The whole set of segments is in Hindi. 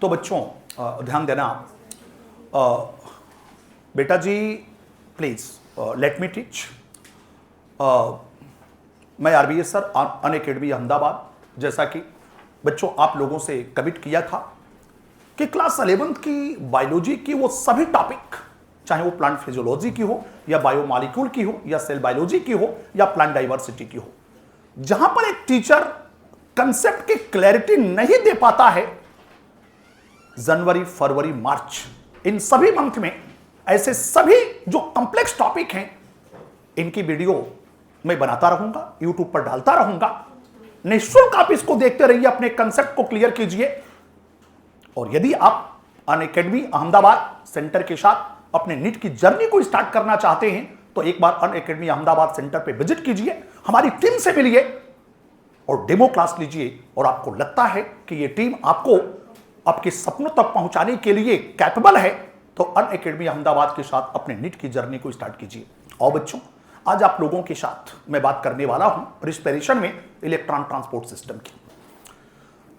तो बच्चों ध्यान देना, बेटा जी प्लीज लेट मी टीच। मैं आरबीएस सर अनअकैडमी अहमदाबाद, जैसा कि बच्चों आप लोगों से कमिट किया था कि क्लास 11th की बायोलॉजी की वो सभी टॉपिक, चाहे वो प्लांट फिजियोलॉजी की हो या बायोमॉलिक्यूल की हो या सेल बायोलॉजी की हो या प्लांट डाइवर्सिटी की हो, जहां पर एक टीचर कंसेप्ट की क्लैरिटी नहीं दे पाता है, जनवरी फरवरी मार्च इन सभी मंथ में ऐसे सभी जो कॉम्प्लेक्स टॉपिक हैं इनकी वीडियो मैं बनाता रहूंगा, यूट्यूब पर डालता रहूंगा। निःशुल्क आप इसको देखते रहिए, अपने कंसेप्ट को क्लियर कीजिए। और यदि आप अनअकैडमी अहमदाबाद सेंटर के साथ अपने नीट की जर्नी को स्टार्ट करना चाहते हैं तो एक बार अनअकैडमी अहमदाबाद सेंटर पे विजिट कीजिए, हमारी टीम से मिलिए और डेमो क्लास लीजिए। और आपको लगता है कि यह टीम आपको आपके सपनों तक पहुंचाने के लिए कैपेबल है तो अनअकैडमी अहमदाबाद के साथ अपने नीट की जर्नी को स्टार्ट कीजिए। और बच्चों आज आप लोगों के साथ मैं बात करने वाला हूं रिस्पिरेशन में इलेक्ट्रॉन ट्रांसपोर्ट सिस्टम की।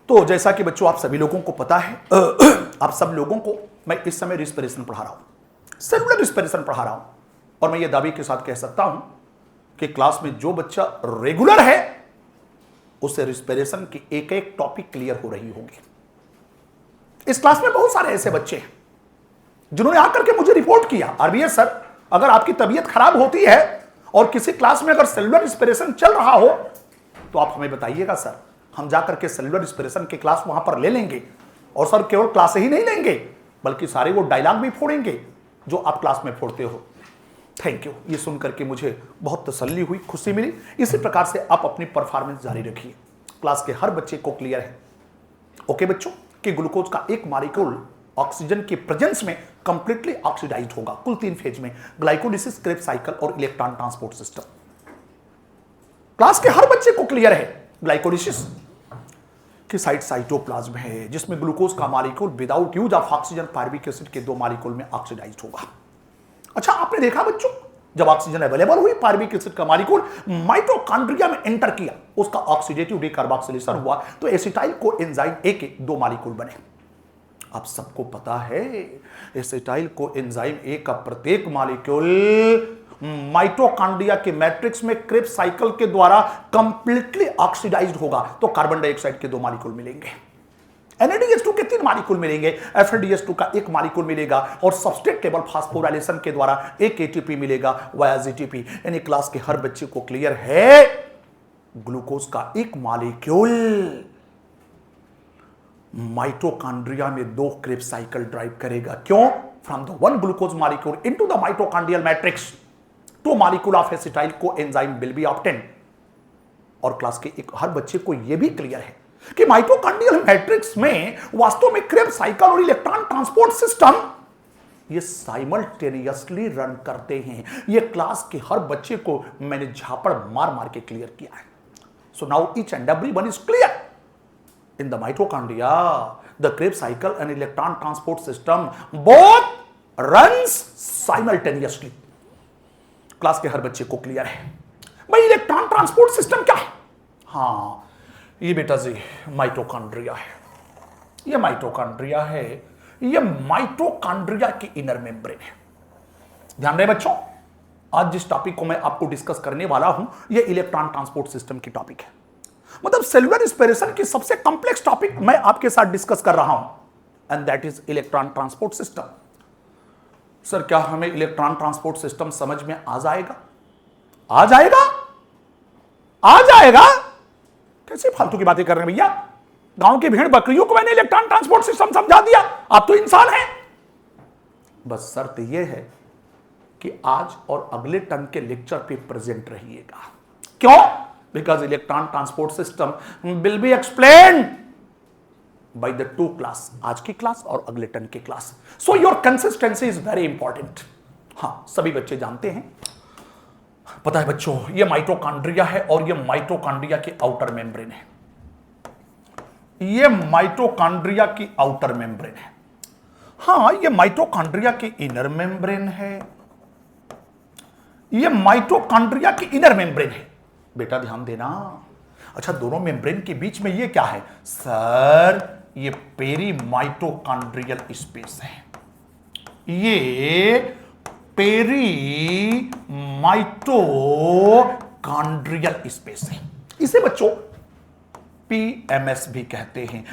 तो जैसा कि बच्चों आप सभी लोगों को पता है, आप सब लोगों को मैं इस समय रिस्पिरेशन पढ़ा रहा हूं, सेलुलर रिस्पिरेशन पढ़ा रहा हूं। और मैं ये दावे के साथ कह सकता हूं कि क्लास में जो बच्चा रेगुलर है उसे रिस्पिरेशन की एक एक टॉपिक क्लियर हो रही होगी। इस क्लास में बहुत सारे ऐसे बच्चे हैं जिन्होंने आकर के मुझे रिपोर्ट किया, आरबीएस सर अगर आपकी तबीयत खराब होती है और किसी क्लास में अगर सेलुलर रिस्पिरेशन चल रहा हो तो आप हमें बताइएगा सर, हम जाकर के सेलुलर रिस्पिरेशन की क्लास वहां पर ले लेंगे। और सर केवल क्लास ही नहीं लेंगे बल्कि सारे वो डायलॉग भी फोड़ेंगे जो आप क्लास में फोड़ते हो। थैंक यू, ये सुनकर के मुझे बहुत तसल्ली हुई, खुशी मिली। इसी प्रकार से आप अपनी परफॉर्मेंस जारी रखिए। क्लास के हर बच्चे को क्लियर है ओके बच्चों कि ग्लूकोज का एक मॉलिक्यूल ऑक्सीजन के प्रेजेंस में कंप्लीटली ऑक्सीडाइज्ड होगा कुल 3 फेज में, ग्लाइकोलिसिस, क्रेब्स साइकिल और इलेक्ट्रॉन ट्रांसपोर्ट सिस्टम। क्लास के हर बच्चे को क्लियर है ग्लाइकोलिसिस की साइट साइटोप्लाज्म है जिसमें ग्लूकोज का molecule without use of oxygen pyruvic acid के 2 मॉलिक्यूल में ऑक्सीडाइज्ड होगा। अच्छा आपने देखा बच्चों जब ऑक्सीजन अवेलेबल हुई पार्बिक एसिड का मॉलिक्यूल माइटोकॉन्ड्रिया में एंटर किया, उसका ऑक्सीडेटिव डीकार्बोक्सिलेशन हुआ तो एसिटाइल कोएंजाइम ए के 2 मॉलिक्यूल बने। आप सबको पता है एसिटाइल कोएंजाइम ए का प्रत्येक मॉलिक्यूल माइटोकॉन्ड्रिया के मैट्रिक्स में क्रेब्स साइकिल के द्वारा कंप्लीटली ऑक्सीडाइज्ड होगा तो कार्बन डाइऑक्साइड के 2 मॉलिक्यूल मिलेंगे, NADH2 के 3 मॉलिक्यूल मिलेंगे, FADH2 का 1 मॉलिक्यूल मिलेगा और सबस्ट्रेट टेबल फास्फोराइलेशन के द्वारा 1 ATP मिलेगा वाया GTP। यानी क्लास के हर बच्चे को क्लियर है ग्लूकोज का एक मॉलिक्यूल माइटोकॉन्ड्रिया में 2 क्रेब्स साइकिल ड्राइव करेगा। क्यों? From the 1 glucose molecule into the mitochondrial matrix 2 molecule of acetyl coenzyme will be obtain. और क्लास के एक हर बच्चे को यह भी क्लियर है कि माइटोकॉन्ड्रियल मैट्रिक्स में वास्तव में क्रेब्स साइकिल और इलेक्ट्रॉन ट्रांसपोर्ट सिस्टम ये साइमल्टेनियसली रन करते हैं। ये क्लास के हर बच्चे को मैंने झापड़ मार मार के क्लियर किया है। So now each and everyone is clear in the mitochondria the Krebs cycle and electron transport system both runs simultaneously। Class के हर बच्चे को क्लियर है भाई इलेक्ट्रॉन ट्रांसपोर्ट सिस्टम क्या है। हाँ ये बेटा जी माइटोकॉन्ड्रिया है, ये माइटोकॉन्ड्रिया है, ये माइटोकॉन्ड्रिया की इनर मेम्ब्रेन है। ध्यान रहे बच्चों, आज जिस टॉपिक को मैं आपको डिस्कस करने वाला हूं ये इलेक्ट्रॉन ट्रांसपोर्ट सिस्टम की टॉपिक है। मतलब सेलुलर रिस्पिरेशन की सबसे कॉम्प्लेक्स टॉपिक मैं आपके साथ डिस्कस कर रहा हूं and that is electron transport system. Sir क्या हमें इलेक्ट्रॉन ट्रांसपोर्ट सिस्टम समझ में आ जाएगा? आ जाएगा, आ जाएगा। कैसे फालतू की बातें कर रहे हैं भैया, गांव की भेड़ बकरियों को मैंने इलेक्ट्रॉन ट्रांसपोर्ट सिस्टम समझा दिया, आप तो इंसान हैं। बस शर्त यह है कि आज और अगले टर्म के लेक्चर पे प्रेजेंट रहिएगा। क्यों? Because electron transport system will be explained by the 2 class, आज की क्लास और अगले टर्म की class. So your consistency is very important। हाँ सभी बच्चे जानते हैं, पता है बच्चों ये माइटोकॉन्ड्रिया है और ये माइटोकॉन्ड्रिया की आउटर मेम्ब्रेन है, ये माइटोकॉन्ड्रिया की आउटर मेम्ब्रेन है। हाँ ये माइटोकॉन्ड्रिया की इनर मेम्ब्रेन है, ये माइटोकॉन्ड्रिया की इनर मेम्ब्रेन है। बेटा ध्यान देना। अच्छा दोनों मेम्ब्रेन के बीच में ये क्या है? सर ये पेरी माइटोकॉन्ड्रियल स्पेस है, ये पेरी माइटोकॉन्ड्रियल स्पेस है। इसे बच्चों पीएमएस भी कहते हैं,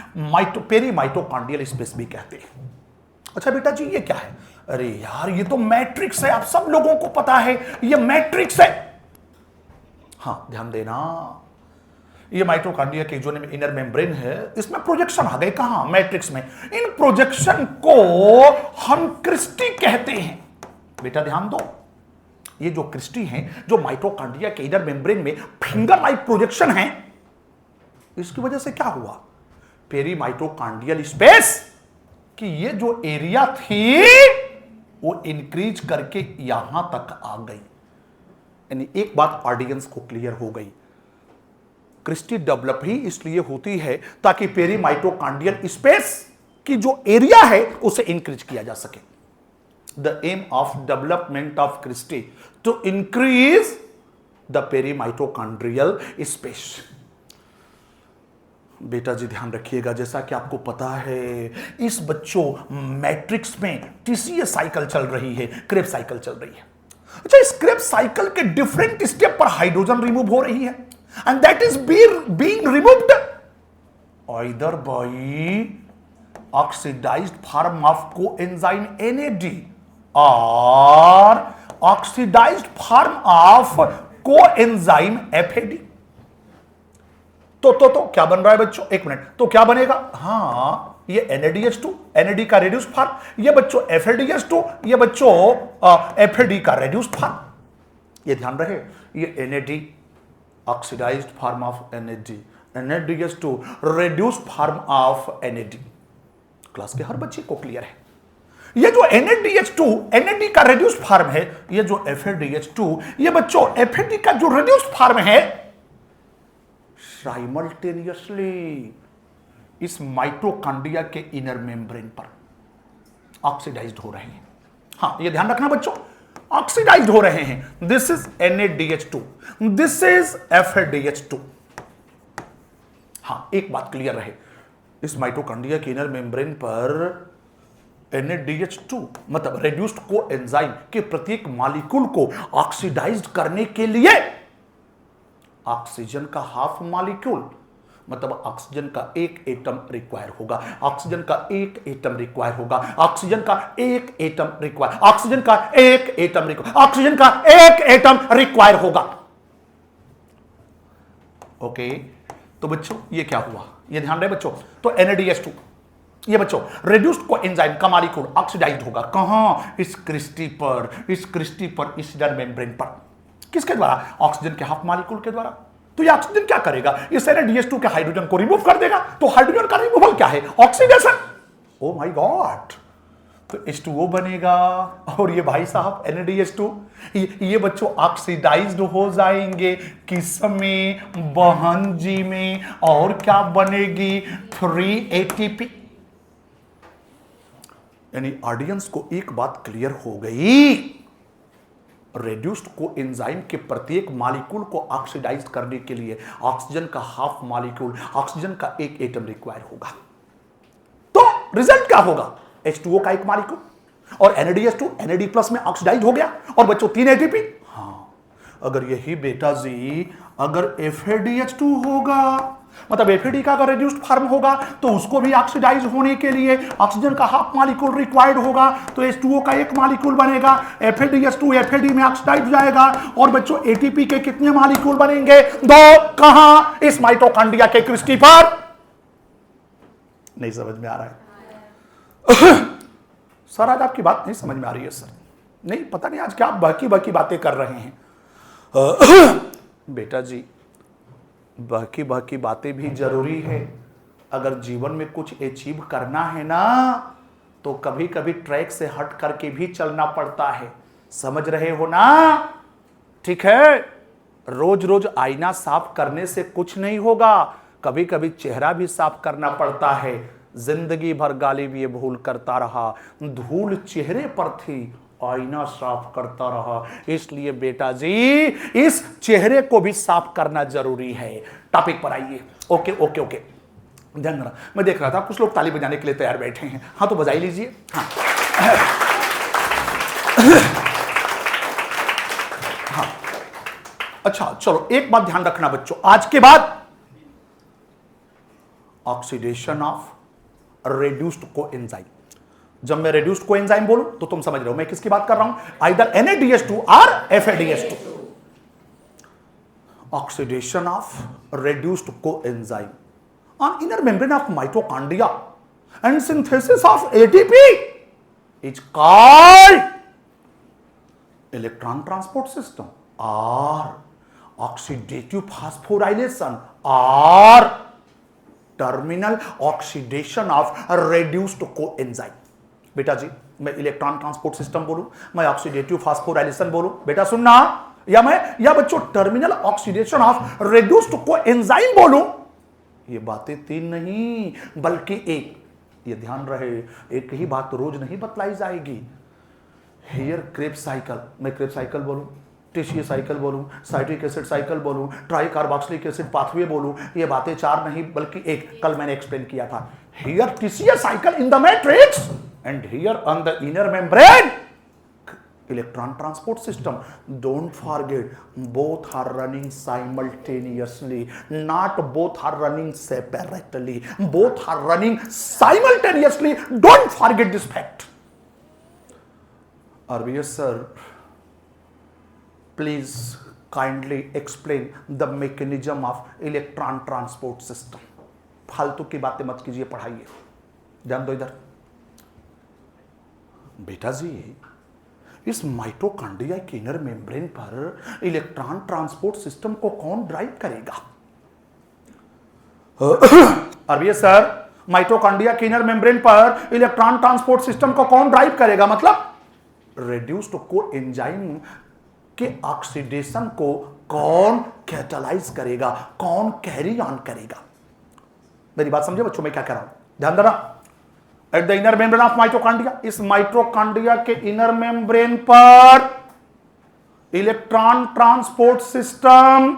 पेरी माइटोकॉन्ड्रियल स्पेस भी कहते हैं। अच्छा बेटा जी ये क्या है? अरे यार ये तो मैट्रिक्स है, आप सब लोगों को पता है ये मैट्रिक्स है। हां ध्यान देना, ये माइटोकॉन्ड्रिया के जो इनर मेम्ब्रेन है, इसमें प्रोजेक्शन आ गए कहां? मैट्रिक्स में। इन प्रोजेक्शन को हम क्रिस्टी कहते हैं। बेटा ध्यान दो, ये जो क्रिस्टी है, जो माइटोकॉन्ड्रिया के इनर मेम्ब्रेन में फिंगर लाइक प्रोजेक्शन है, इसकी वजह से क्या हुआ? पेरी माइटोकॉन्ड्रियल स्पेस कि ये जो एरिया थी वो इंक्रीज करके यहां तक आ गई। यानी एक बात ऑडियंस को क्लियर हो गई, क्रिस्टी डेवलप ही इसलिए होती है ताकि पेरी माइटोकॉन्ड्रियल स्पेस की जो एरिया है उसे इंक्रीज किया जा सके। The aim of development of cristae to increase the peri mitochondrial space. बेटा जी ध्यान रखिएगा, जैसा कि आपको पता है इस बच्चों मैट्रिक्स में टीसीए साइकिल चल रही है, क्रेब्स साइकिल चल रही है। अच्छा इस क्रेब्स साइकिल के डिफरेंट स्टेप पर हाइड्रोजन रिमूव हो रही है, and that is being removed either by oxidized form of coenzyme NAD और oxidized form of coenzyme FAD। तो क्या बन रहा है बच्चों? एक मिनट, तो क्या बनेगा? हाँ ये NADH2, NAD का रेड्यूस फॉर्म, ये बच्चों FADH2, ये बच्चों FAD का रेड्यूस फॉर्म। ये ध्यान रहे, ये NAD oxidized form of NAD, NADH2 reduce form of NAD। Class के हर बच्चे को क्लियर है। ये जो NADH2 NAD का रेड्यूस फॉर्म है, ये जो FADH2 ये बच्चों FAD का जो रेड्यूस फॉर्म है, साइमल्टेनियसली इस माइटोकॉन्ड्रिया के इनर मेम्ब्रेन पर ऑक्सीडाइज्ड हो रहे हैं। हाँ ये ध्यान रखना बच्चों, ऑक्सीडाइज्ड हो रहे हैं। This is NADH2, this is FADH2। हाँ एक बात क्लियर रहे, इस माइटोकॉन्ड्रिया के इनर मेम्ब्रेन पर NADH2 मतलब रेड्यूस्ड कोएंजाइम के प्रत्येक मॉलिक्यूल को ऑक्सीडाइज्ड करने के लिए ऑक्सीजन का हाफ मॉलिक्यूल मतलब ऑक्सीजन का एक एटम रिक्वायर होगा, ऑक्सीजन का एक एटम रिक्वायर होगा, ऑक्सीजन का एक एटम रिक्वायर, ऑक्सीजन का एक एटम रिक्वायर, ऑक्सीजन का एक एटम रिक्वायर होगा। ओके तो बच्चों ये क्या हुआ? ये ध्यान रहे बच्चों, तो NADH2 ये बच्चों रेड्यूस्ड कोएंजाइम का मॉलिक्यूल ऑक्सीडाइज्ड होगा कहां? इस क्रिस्टी पर, इस क्रिस्टी पर, इस इनर मेम्ब्रेन पर। किसके द्वारा? ऑक्सीजन के हाफ मॉलिक्यूल के द्वारा। तो ये ऑक्सीजन क्या करेगा? इस NADH2 के हाइड्रोजन को रिमूव कर देगा। तो हाइड्रोजन का रिमूवल क्या है? ऑक्सीडेशन। ओ माय गॉड, तो H2O बनेगा और ये भाई साहब NADH2 ये बच्चों ऑक्सीडाइज्ड हो जाएंगे किसमें? बहन जी में। और क्या बनेगी? 3 ATP। यानी ऑडियंस को एक बात क्लियर हो गई, रेड्यूस्ड कोएंजाइम के प्रत्येक मॉलिक्यूल को ऑक्सीडाइज करने के लिए ऑक्सीजन का हाफ मॉलिक्यूल, ऑक्सीजन का एक एटम रिक्वायर होगा। तो रिजल्ट क्या होगा? H2O का एक मॉलिक्यूल और NADH2 NAD+ में ऑक्सीडाइज हो गया और बच्चों 3 ATP। हाँ अगर यही बेटा जी अगर FADH2 होगा मतलब FAD का अगर रेड्यूस्ड फॉर्म होगा तो उसको भी ऑक्सीडाइज होने के लिए ऑक्सीजन का हाफ मॉलिक्यूल रिक्वायर्ड होगा। तो H2O का एक मॉलिक्यूल बनेगा, FADH2 FAD में ऑक्सीडाइज हो जाएगा और बच्चों ATP के कितने मॉलिक्यूल बनेंगे? 2। कहां? इस माइटोकॉन्ड्रिया के क्रिस्टी पर। नहीं समझ में आ रहा है सर? आज आपकी बात नहीं समझ में आ रही है सर। नहीं पता नहीं आज क्या आप बाकी बातें कर रहे हैं बेटा जी बाकी बातें भी जरूरी है। अगर जीवन में कुछ अचीव करना है ना तो कभी कभी ट्रैक से हट करके भी चलना पड़ता है, समझ रहे हो ना? ठीक है, रोज रोज आईना साफ करने से कुछ नहीं होगा, कभी कभी चेहरा भी साफ करना पड़ता है। जिंदगी भर गालिब ये भूल करता रहा, धूल चेहरे पर थी आईना साफ करता रहा। इसलिए बेटा जी इस चेहरे को भी साफ करना जरूरी है। टॉपिक पर आइए। ओके ओके ओके ध्यान देना, मैं देख रहा था कुछ लोग ताली बजाने के लिए तैयार बैठे हैं। हाँ तो बजा ही लीजिए। हाँ हाँ अच्छा चलो, एक बात ध्यान रखना बच्चों, आज के बाद ऑक्सीडेशन ऑफ रेड्यूस्ड कोएंजाइम। जब मैं रेड्यूस्ड कोएंजाइम बोलूं तो तुम समझ रहे हो मैं किसकी बात कर रहा हूं, आइदर NADH2 और FADH2। Oxidation of reduced coenzyme on inner membrane of mitochondria and synthesis of ATP is called electron transport system or oxidative phosphorylation or terminal oxidation of reduced coenzyme। बेटा जी मैं इलेक्ट्रॉन ट्रांसपोर्ट सिस्टम बोलूं, मैं ऑक्सीडेटिव फास्फोराइलेशन बोलूं, बेटा सुनना, या बच्चों terminal oxidation of reduced coenzyme बोलूं, ये बातें तीन नहीं बल्कि एक। ये ध्यान रहे, एक ही बात रोज नहीं बतलाई जाएगी। हेयर क्रेब्स साइकिल, मैं क्रेब्स साइकिल बोलूं, टिशिया साइकिल बोलूं, साइट्रिक एसिड साइकिल बोलूं, ट्राई कार्बोक्सिलिक एसिड पाथवे बोलूं, ये बातें चार नहीं बल्कि एक। कल मैंने एक्सप्लेन किया था, here TCA cycle in the matrix and here on the inner membrane electron transport system. Don't forget, both are running simultaneously, not both are running separately, both are running simultaneously. Don't forget this fact. RBS sir, please kindly explain the mechanism of electron transport system. फालतू की बातें मत कीजिए, पढ़ाइए। ध्यान दो इधर। बेटा जी इस माइटोकॉन्ड्रिया के इनर मेम्ब्रेन पर इलेक्ट्रॉन ट्रांसपोर्ट सिस्टम को कौन ड्राइव करेगा? अरबी सर, माइटोकॉन्ड्रिया के इनर मेम्ब्रेन पर इलेक्ट्रॉन ट्रांसपोर्ट सिस्टम को कौन ड्राइव करेगा? मतलब रेड्यूस्ड कोएंजाइम के ऑक्सीडेशन को कौन कैटालाइज करेगा, कौन कैरी ऑन करेगा? मेरी बात समझे बच्चों, मैं क्या कह रहा हूं, ध्यान देना। Eight the inner membrane of mitochondria, इस माइटोकॉन्ड्रिया के इनर मेम्ब्रेन पर electron transport system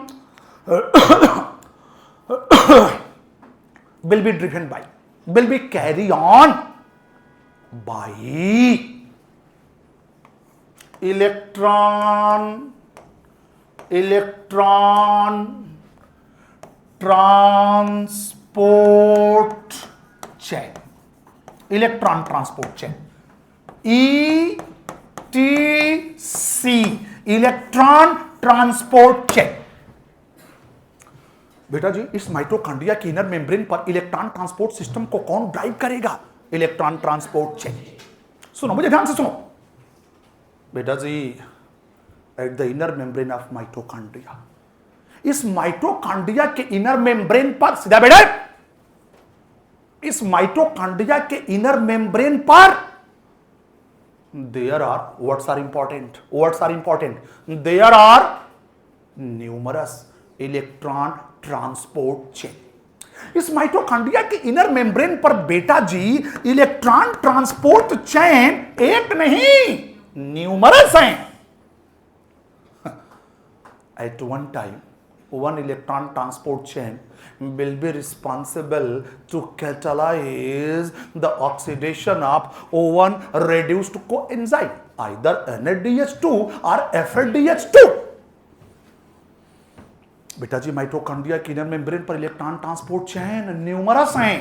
will be carry on by electron transport chain, electron transport chain, ETC, electron transport chain. बेटा जी इस माइटोकॉन्ड्रिया की इनर मेम्ब्रेन पर इलेक्ट्रॉन ट्रांसपोर्ट सिस्टम को कौन ड्राइव करेगा? Electron transport chain. सुनो, मुझे ध्यान से सुनो बेटा जी, at the inner membrane of mitochondria, इस माइटोकॉन्ड्रिया के इनर मेम्ब्रेन पर, सीधा बेटा, इस माइटोकॉन्ड्रिया के इनर मेम्ब्रेन पर there are, words are important, there are numerous electron transport chain। इस माइटोकॉन्ड्रिया के इनर मेम्ब्रेन पर बेटा जी इलेक्ट्रॉन ट्रांसपोर्ट चेन एक नहीं न्यूमरस हैं। At one time, one electron transport chain will be responsible to catalyze the oxidation of one reduced coenzyme, either NADH2 or FADH2। बेटा जी माइटोकॉन्ड्रिया की इनर मेम्ब्रेन पर इलेक्ट्रॉन ट्रांसपोर्ट चेन न्यूमरस हैं।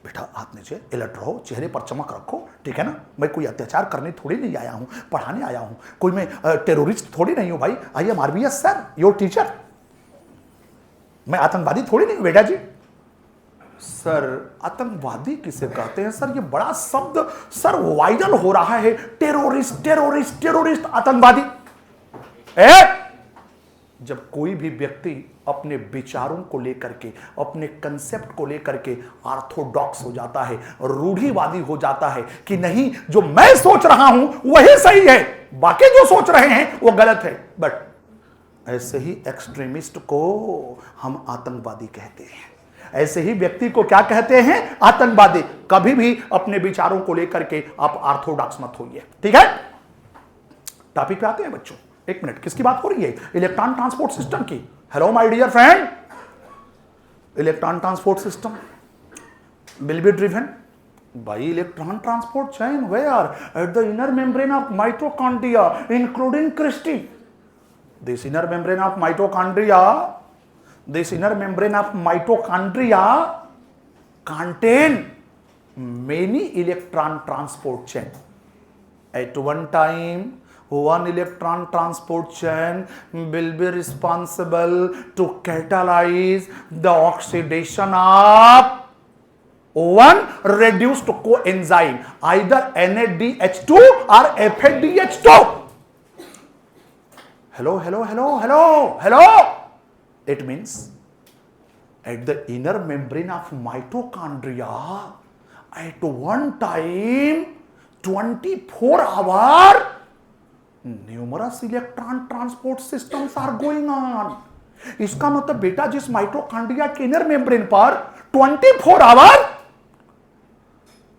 बेटा हाथ नीचे, अलर्ट रहो, चेहरे पर चमक रखो, ठीक है ना? मैं कोई अत्याचार करने थोड़ी नहीं आया हूं, पढ़ाने आया हूं, कोई मैं टेररिस्ट थोड़ी नहीं हूं भाई। I am RBS sir, your teacher. मैं आतंकवादी थोड़ी नहीं हूं बेटा जी। सर आतंकवादी किसे कहते हैं सर? ये बड़ा शब्द सर वायरल हो रहा है, टेररिस्ट टेररिस्ट टेररिस्ट, आतंकवादी। जब कोई भी व्यक्ति अपने विचारों को लेकर के, अपने कंसेप्ट को लेकर के ऑर्थोडॉक्स हो जाता है, रूढ़िवादी हो जाता है कि नहीं जो मैं सोच रहा हूं वही सही है, बाकी जो सोच रहे हैं वो गलत है, बट ऐसे ही एक्सट्रीमिस्ट को हम आतंकवादी कहते हैं। ऐसे ही व्यक्ति को क्या कहते हैं? आतंकवादी। कभी भी अपने विचारों को लेकर के आप ऑर्थोडॉक्स मत होइए, ठीक है? टॉपिक पे आते हैं बच्चों। एक मिनट, किसकी बात हो रही है? इलेक्ट्रॉन ट्रांसपोर्ट सिस्टम की। Hello my dear friend, electron transport system will be driven by electron transport chain. Where? At the inner membrane of mitochondria, including Christie. This inner membrane of mitochondria contain many electron transport chain. At one time, one electron transport chain will be responsible to catalyze the oxidation of one reduced coenzyme, either NADH2 or FADH2. Hello. It means at the inner membrane of mitochondria, at one time, 24-hour, numerous electron transport systems are going on. इसका मतलब बेटा जिस माइटोकॉन्ड्रिया के इनर मेम्ब्रेन पर 24-hour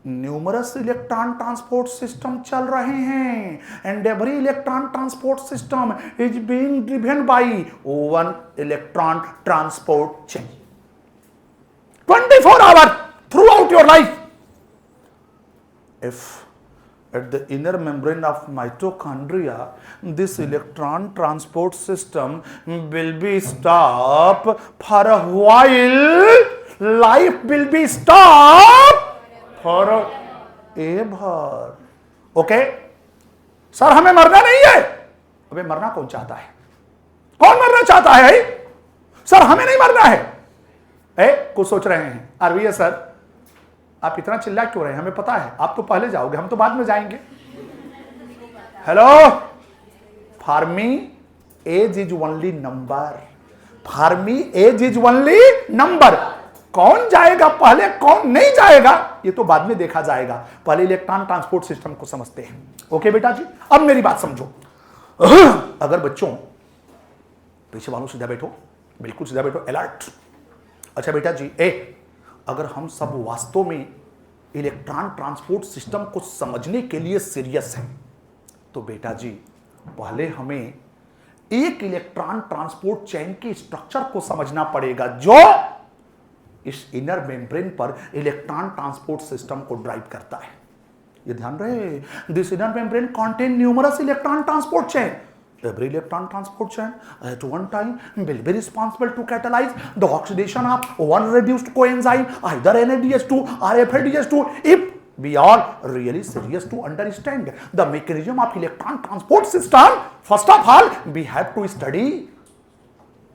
numerous electron transport system चल रहे हैं, and every electron transport system is being driven by one electron transport chain 24-hour throughout your life. If at the inner membrane of mitochondria this electron transport system will be stopped for a while, life will be stopped for ever. Okay sir, हमें मरना नहीं है. अबे मरना कौन चाहता है? कौन मरना चाहता है? सर हमें नहीं मरना है. कुछ सोच रहे हैं आरवीए सर, आप इतना चिल्ला क्यों रहे हैं? हमें पता है आप तो पहले जाओगे, हम तो बाद में जाएंगे. Hello, for me age is only number. For me age is only number. कौन जाएगा पहले, कौन नहीं जाएगा, ये तो बाद में देखा जाएगा. पहले इलेक्ट्रॉन ट्रांसपोर्ट सिस्टम को समझते हैं. ओके बेटा जी, अब मेरी बात समझो. अगर बच्चों, पीछे वालों सीधा बैठो, बिल्कुल सीधा बैठो, अलर्ट. अच्छा बेटा जी, अगर हम सब वास्तव में इलेक्ट्रॉन ट्रांसपोर्ट सिस्टम को समझने के लिए सीरियस हैं, तो बेटा जी पहले हमें एक इलेक्ट्रॉन ट्रांसपोर्ट चेन के स्ट्रक्चर को समझना पड़ेगा जो इस इनर मेम्ब्रेन पर इलेक्ट्रॉन ट्रांसपोर्ट सिस्टम को ड्राइव करता है. ये ध्यान रहे, this inner membrane contain numerous electron transport chain. Every electron transport chain at one time will be responsible to catalyze the oxidation of one reduced coenzyme, either NADH2 or FADH2. If we are really serious to understand the mechanism of electron transport system, first of all, we have to study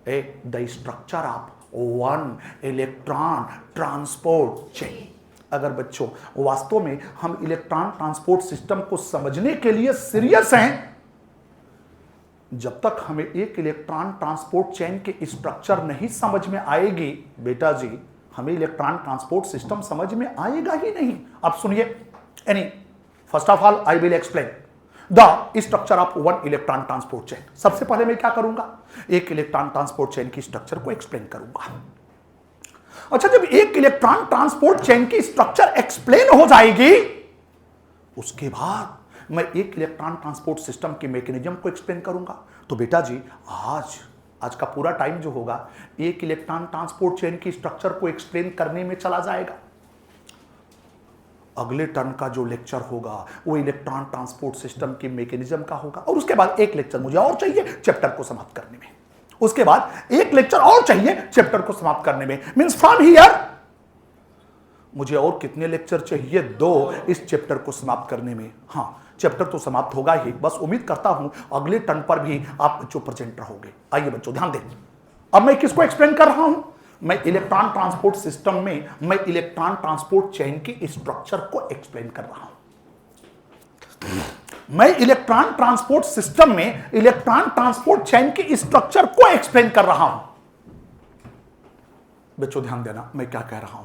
the structure of one electron transport chain. अगर बच्चों वास्तव में हम इलेक्ट्रॉन ट्रांसपोर्ट सिस्टम को समझने के लिए सीरियस हैं, जब तक हमें एक इलेक्ट्रॉन ट्रांसपोर्ट चेन के स्ट्रक्चर नहीं समझ में आएगी, बेटा जी हमें इलेक्ट्रॉन ट्रांसपोर्ट सिस्टम समझ में आएगा ही नहीं. अब सुनिए, first of all I will explain the structure of one electron transport chain. सबसे पहले मैं क्या करूंगा, एक इलेक्ट्रॉन ट्रांसपोर्ट चेन की स्ट्रक्चर को एक्सप्लेन करूंगा. अच्छा, जब एक इलेक्ट्रॉन ट्रांसपोर्ट चेन की स्ट्रक्चर एक्सप्लेन हो जाएगी, उसके बाद मैं एक इलेक्ट्रॉन ट्रांसपोर्ट सिस्टम के मैकेनिज्म को एक्सप्लेन करूंगा. तो बेटा जी आज का पूरा टाइम जो होगा एक इलेक्ट्रॉन ट्रांसपोर्ट चेन की स्ट्रक्चर को एक्सप्लेन करने में चला जाएगा. अगले टर्न का जो लेक्चर होगा वो इलेक्ट्रॉन ट्रांसपोर्ट सिस्टम के मैकेनिज्म का होगा, और उसके बाद एक लेक्चर मुझे और चाहिए चैप्टर को समाप्त करने में. उसके बाद एक लेक्चर और चाहिए चैप्टर को समाप्त करने में. मींस फ्रॉम हियर मुझे और कितने लेक्चर चाहिए? 2 इस चैप्टर को समाप्त करने में. हाँ, चैप्टर तो समाप्त होगा ही, बस उम्मीद करता हूं अगले टर्न पर भी आप बच्चों प्रेजेंट रहोगे. आइए बच्चों ध्यान दें, अब मैं किसको एक्सप्लेन कर रहा हूं? मैं इलेक्ट्रॉन ट्रांसपोर्ट सिस्टम में मैं इलेक्ट्रॉन ट्रांसपोर्ट चेन के स्ट्रक्चर को एक्सप्लेन कर रहा हूं. मैं इलेक्ट्रॉन ट्रांसपोर्ट सिस्टम में इलेक्ट्रॉन ट्रांसपोर्ट चेन के स्ट्रक्चर को एक्सप्लेन कर रहा हूं. बच्चों ध्यान देना मैं क्या कह रहा हूं.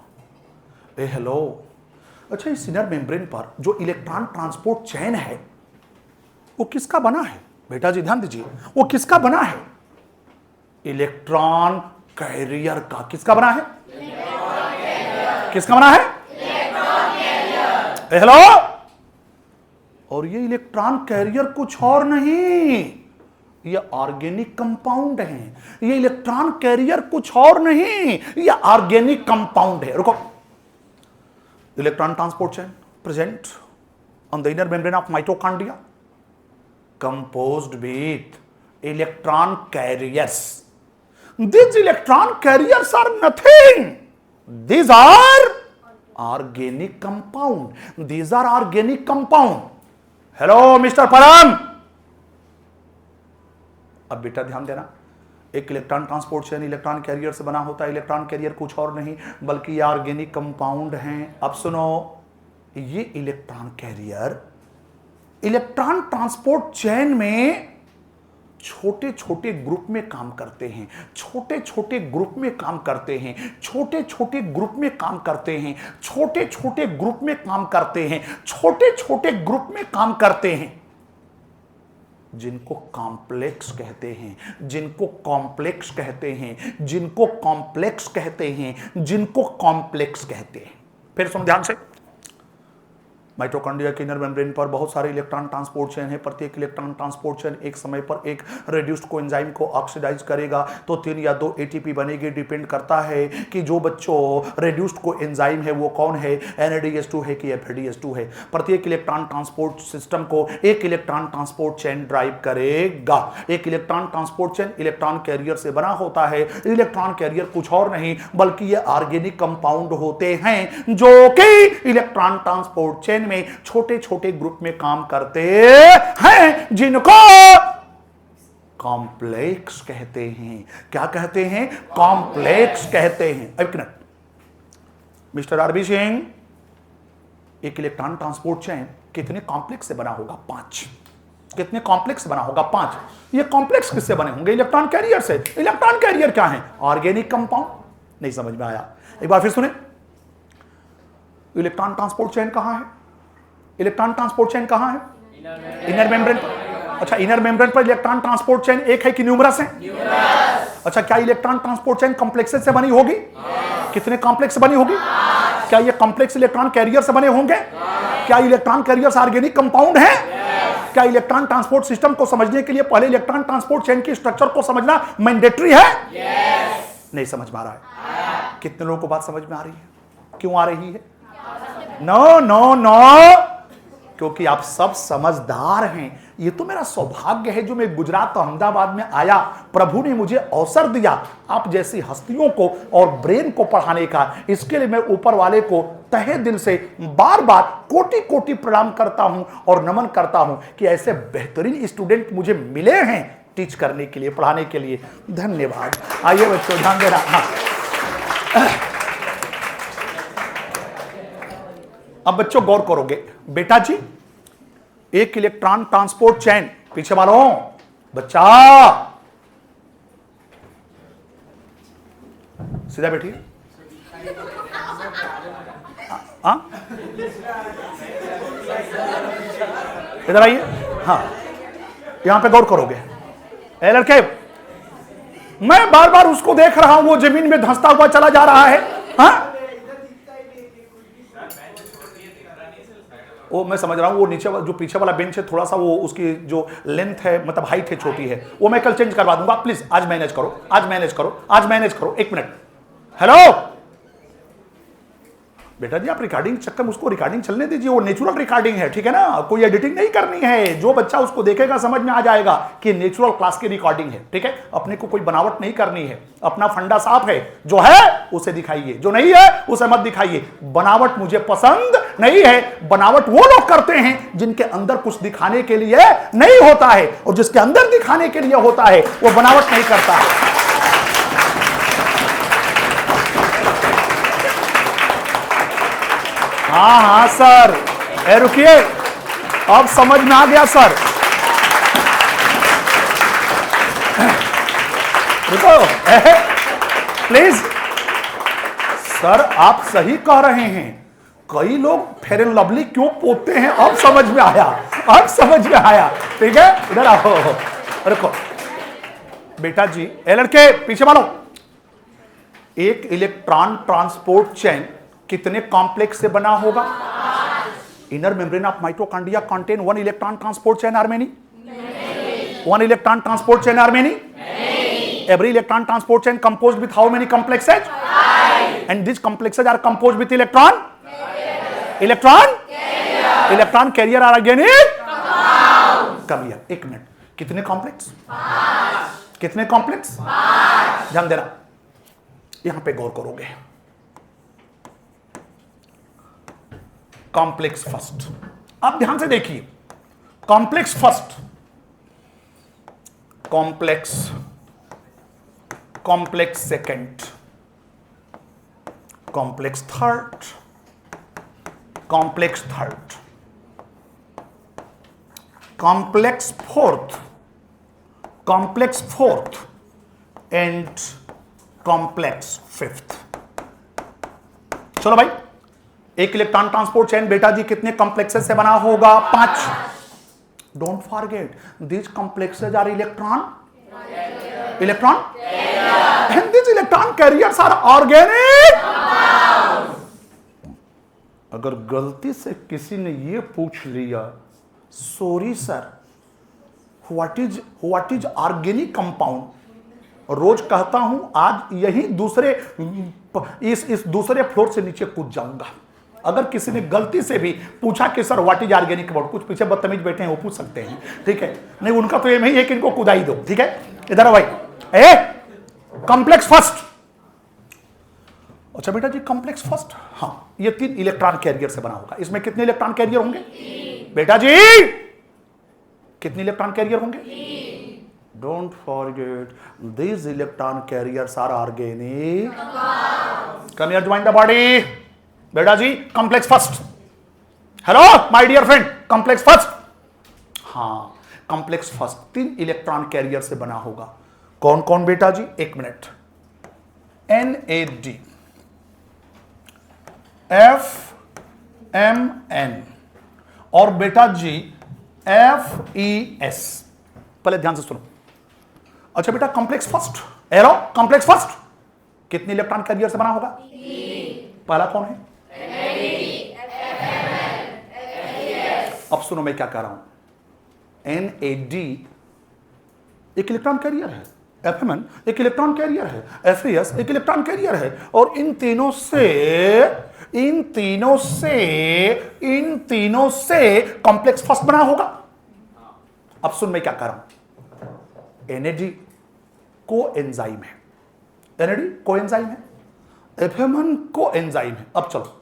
हेलो, अच्छा, इस इनर मेम्ब्रेन पर जो इलेक्ट्रॉन ट्रांसपोर्ट चेन है वो किसका बना है? बेटा जी ध्यान दीजिए, वो किसका बना है? इलेक्ट्रॉन कैरियर का. किसका बना है? किसका बना है? हेलो, और ये इलेक्ट्रॉन कैरियर कुछ और नहीं, ये ऑर्गेनिक कंपाउंड है. ये इलेक्ट्रॉन कैरियर कुछ और नहीं, ये ऑर्गेनिक कंपाउंड है. रुको, Electron transport chain present on the inner membrane of mitochondria composed with electron carriers. These electron carriers are nothing. These are organic compound. These are organic compound. Hello Mr. Param. अब बेटा ध्यान देना, एक electron transport chain electron carrier से बना होता है। इलेक्ट्रॉन कैरियर कुछ और नहीं बल्कि ये ऑर्गेनिक कंपाउंड हैं। अब सुनो, ये electron carrier electron transport chain में छोटे छोटे ग्रुप में काम करते हैं, छोटे छोटे ग्रुप में काम करते हैं, छोटे छोटे ग्रुप में काम करते हैं, छोटे छोटे ग्रुप में काम करते हैं, छोटे छोटे ग्रुप में काम करते हैं, जिनको कॉम्प्लेक्स कहते हैं, जिनको कॉम्प्लेक्स कहते हैं, जिनको कॉम्प्लेक्स कहते हैं, जिनको कॉम्प्लेक्स कहते हैं। फिर सुन ध्यान से, माइटोकॉन्ड्रिया के इनर मेम्ब्रेन पर बहुत सारे इलेक्ट्रॉन ट्रांसपोर्ट चेन है। प्रत्येक इलेक्ट्रॉन ट्रांसपोर्ट चेन एक समय पर एक रेड्यूस्ड कोएंजाइम को ऑक्सीडाइज करेगा तो 3 या 2 एटीपी बनेगी। डिपेंड करता है कि जो बच्चों रेड्यूस्ड कोएंजाइम है वो कौन है, NADH2 है कि FADH2 है। प्रत्येक इलेक्ट्रॉन ट्रांसपोर्ट सिस्टम को एक इलेक्ट्रॉन ट्रांसपोर्ट चेन ड्राइव करेगा। एक electron transport chain electron carrier से बना होता है। इलेक्ट्रॉन कैरियर कुछ और नहीं बल्कि ये ऑर्गेनिक कंपाउंड होते हैं जो कि इलेक्ट्रॉन ट्रांसपोर्ट चेन में छोटे छोटे ग्रुप में काम करते हैं, जिनको कॉम्प्लेक्स कहते हैं। क्या कहते हैं? कॉम्प्लेक्स कहते हैं। अब मिस्टर आरबी सिंह, एक इलेक्ट्रॉन ट्रांसपोर्ट चेन कितने कॉम्प्लेक्स से बना होगा? 5। कितने कॉम्प्लेक्स से बना होगा? 5। ये कॉम्प्लेक्स किससे बने होंगे? इलेक्ट्रॉन कैरियर से। इलेक्ट्रॉन कैरियर क्या है? Organic compound. नहीं समझ में आया? एक बार फिर सुने, इलेक्ट्रॉन ट्रांसपोर्ट चेन कहां है? इलेक्ट्रॉन ट्रांसपोर्ट चेन कहां है? इनर मेम्ब्रेन पर। अच्छा, इनर मेम्ब्रेन पर इलेक्ट्रॉन ट्रांसपोर्ट चेन एक है कि न्यूमरस है? अच्छा, क्या इलेक्ट्रॉन ट्रांसपोर्ट चेन कॉम्प्लेक्सेस से बनी होगी? कितने कॉम्प्लेक्स से बनी होगी? क्या ये कॉम्प्लेक्स इलेक्ट्रॉन कैरियर से बने होंगे? क्या इलेक्ट्रॉन कैरियर्स ऑर्गेनिक कंपाउंड है? क्या इलेक्ट्रॉन ट्रांसपोर्ट सिस्टम को समझने के लिए पहले इलेक्ट्रॉन ट्रांसपोर्ट चेन की स्ट्रक्चर को समझना मैंडेटरी है? नहीं समझ में आ रहा है? कितने लोगों को बात समझ में आ रही है? क्यों आ रही है? नो नो नो, क्योंकि आप सब समझदार हैं। ये तो मेरा सौभाग्य है जो मैं गुजरात अहमदाबाद में आया, प्रभु ने मुझे अवसर दिया आप जैसी हस्तियों को और ब्रेन को पढ़ाने का। इसके लिए मैं ऊपर वाले को तहे दिल से बार बार कोटि कोटि प्रणाम करता हूं और नमन करता हूं कि ऐसे बेहतरीन स्टूडेंट मुझे मिले हैं टीच करने के लिए, पढ़ाने के लिए। धन्यवाद। आइए बच्चों, ध्यान देना। अब बच्चों गौर करोगे, बेटा जी एक इलेक्ट्रॉन ट्रांसपोर्ट चेन, पीछे वालों बच्चा सीधा बैठिए। इधर आइए। हाँ, यहां पे गौर करोगे, ए लड़के, मैं बार बार उसको देख रहा हूं, वो जमीन में धंसता हुआ चला जा रहा है। हाँ, वो मैं समझ रहा हूँ, वो नीचे जो पीछे वाला बेंच है थोड़ा सा वो उसकी जो लेंथ है मतलब हाइट है छोटी है, वो मैं कल चेंज करवा दूंगा। प्लीज आज मैनेज करो, आज मैनेज करो, आज मैनेज करो। 1 मिनट। हेलो बेटा जी, आप रिकॉर्डिंग चक्कर उसको रिकॉर्डिंग चलने दीजिए, वो नेचुरल रिकॉर्डिंग है, ठीक है ना? कोई एडिटिंग नहीं करनी है। जो बच्चा उसको देखेगा समझ में आ जाएगा कि नेचुरल क्लास की रिकॉर्डिंग है, ठीक है? अपने को कोई बनावट नहीं करनी है, अपना फंडा साफ है। जो है उसे दिखाइए, जो नहीं है उसे मत दिखाइए। बनावट मुझे पसंद नहीं है। बनावट वो लोग करते हैं जिनके अंदर कुछ दिखाने के लिए नहीं होता है, और जिसके अंदर दिखाने के लिए होता है वो बनावट नहीं करता है। हाँ हाँ सर, रुकिए, अब समझ में आ गया सर। रुको प्लीज सर, आप सही कह रहे हैं। कई लोग फेयर एंड लवली क्यों पोतते हैं, अब समझ में आया, अब समझ में आया। ठीक है, इधर आओ, रुको बेटा जी। ए लड़के पीछे वालों, एक इलेक्ट्रॉन ट्रांसपोर्ट चेन कितने कॉम्प्लेक्स से बना होगा? Inner membrane of mitochondria contain 1 electron transport chain are many? 1 electron transport chain are many? Every electron transport chain composed with how many complexes? 5. And these complexes are composed with electron? Electron electron carrier organic carrier. एक मिनट, कितने कॉम्प्लेक्स? कितने कॉम्प्लेक्स? ध्यान देना, यहां पे गौर करोगे। कॉम्प्लेक्स फर्स्ट, आप ध्यान से देखिए। Complex first, complex complex second, complex third, complex third, complex fourth, complex fourth and complex fifth. चलो भाई, एक इलेक्ट्रॉन ट्रांसपोर्ट चेन बेटा जी कितने कॉम्प्लेक्सेस से बना होगा? 5। Don't forget this complexes are electron and this electron carriers are organic. अगर गलती से किसी ने यह पूछ लिया, sorry sir what is organic compound, रोज कहता हूं आज यही दूसरे इस दूसरे फ्लोर से नीचे कूद जाऊंगा। अगर किसी ने गलती से भी पूछा कि sir what is organic compound, कुछ पीछे बदतमीज बैठे हैं वो पूछ सकते हैं, ठीक है? नहीं, उनका तो ये है कि इनको कुदाई दो, ठीक है? इधर भाई, ए कॉम्प्लेक्स फर्स्ट। अच्छा बेटा जी कॉम्प्लेक्स फर्स्ट, हाँ, ये 3 इलेक्ट्रॉन कैरियर से बना होगा। इसमें कितने इलेक्ट्रॉन कैरियर होंगे? बेटा जी कितने इलेक्ट्रॉन कैरियर होंगे? Don't forget these electron carriers are organic। come here, join the body। बेटा जी complex first, hello my dear friend, complex first, हाँ कॉम्प्लेक्स फर्स्ट 3 इलेक्ट्रॉन कैरियर से बना होगा। कौन कौन बेटा जी? एक मिनट, NAD, FMN और बेटा जी FES। पहले ध्यान से सुनो। अच्छा बेटा complex first, arrow complex first कितने इलेक्ट्रॉन कैरियर से बना होगा? पहला कौन है? अब सुनो मैं क्या कह रहा हूं। NAD एक इलेक्ट्रॉन कैरियर है, FMN एक इलेक्ट्रॉन कैरियर है, FES एक इलेक्ट्रॉन कैरियर है, और इन तीनों से कॉम्प्लेक्स फर्स्ट बना होगा। अब सुन मैं क्या कह रहा हूं। NAD कोएंजाइम है, NAD कोएंजाइम है, FMN कोएंजाइम है। अब चलो